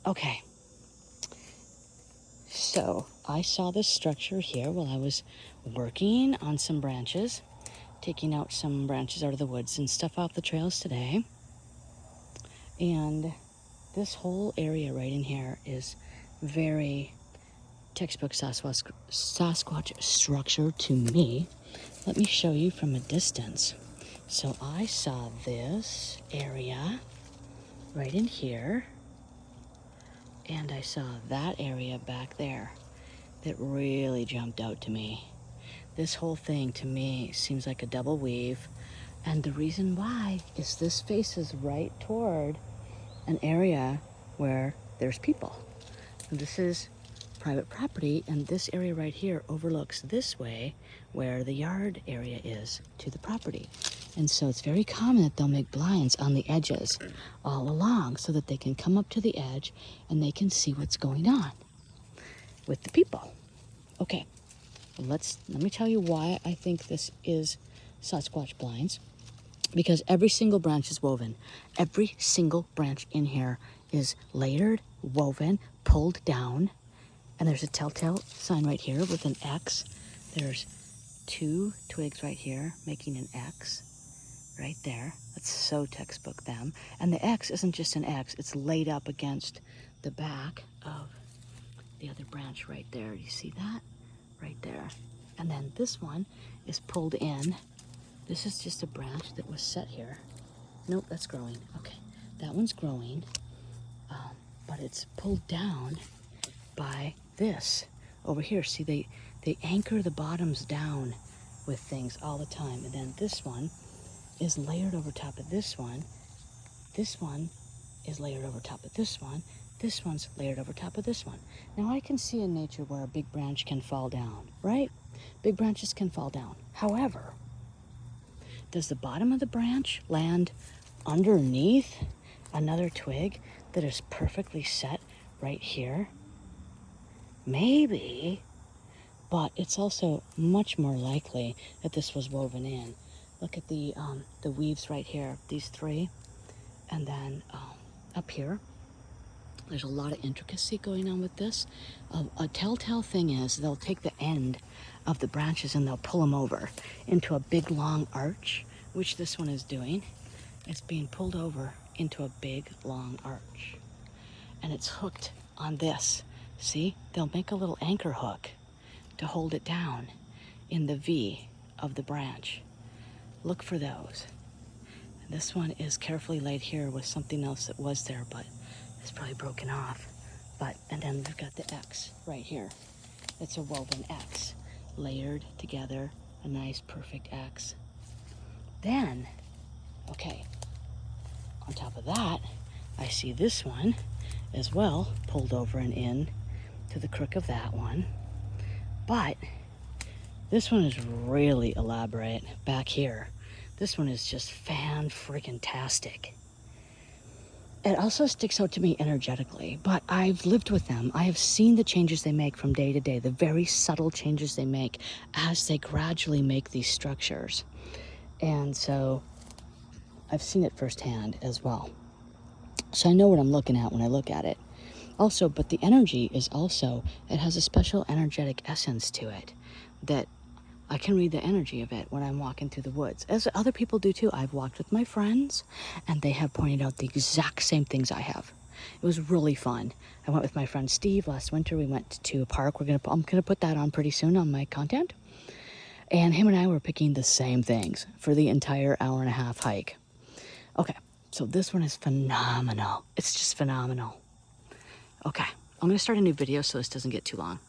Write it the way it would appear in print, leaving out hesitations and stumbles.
Okay. So I saw this structure here while I was working on some branches, taking out some branches out of the woods and stuff off the trails today. And this whole area right in here is very textbook Sasquatch structure to me. Let me show you from a distance. So I saw this area right in here, and I saw that area back there that really jumped out to me. This whole thing to me seems like a double weave, and the reason why is this faces right toward an area where there's people. And this is private property, and this area right here overlooks this way where the yard area is to the property. And so it's very common that they'll make blinds on the edges all along so that they can come up to the edge and they can see what's going on with the people. Okay, let me tell you why I think this is Sasquatch blinds. Because every single branch is woven. Every single branch in here is layered, woven, pulled down. And there's a telltale sign right here with an X. There's 2 twigs right here making an X right there. That's so textbook them. And the X isn't just an X. It's laid up against the back of the other branch right there. You see that? Right there. And then this one is pulled in. This is just a branch that was set here. Nope, that's growing. Okay, that one's growing, but it's pulled down by this over here. See, they anchor the bottoms down with things all the time. And then this one is layered over top of this one. This one is layered over top of this one. This one's layered over top of this one. Now I can see in nature where a big branch can fall down, right? Big branches can fall down. However, does the bottom of the branch land underneath another twig that is perfectly set right here? Maybe, but it's also much more likely that this was woven in. Look at the weaves right here, these 3, and then up here. There's a lot of intricacy going on with this. A telltale thing is they'll take the end of the branches and they'll pull them over into a big long arch, which this one is doing. It's being pulled over into a big long arch. And it's hooked on this. See? They'll make a little anchor hook to hold it down in the V of the branch. Look for those. And this one is carefully laid here with something else that was there, but it's probably broken off. And then we've got the X right here. It's a woven X, layered together, a nice perfect X. Then, okay, on top of that, I see this one as well, pulled over and in to the crook of that one. But this one is really elaborate back here. This one is just fan-freaking-tastic. It also sticks out to me energetically, but I've lived with them. I have seen the changes they make from day to day, the very subtle changes they make as they gradually make these structures. And so I've seen it firsthand as well. So I know what I'm looking at when I look at it. Also, but the energy is also, it has a special energetic essence to it that I can read the energy of it when I'm walking through the woods, as other people do too. I've walked with my friends, and they have pointed out the exact same things I have. It was really fun. I went with my friend Steve last winter. We went to a park. I'm gonna put that on pretty soon on my content. And him and I were picking the same things for the entire hour-and-a-half hike. Okay, so this one is phenomenal. It's just phenomenal. Okay, I'm gonna start a new video so this doesn't get too long.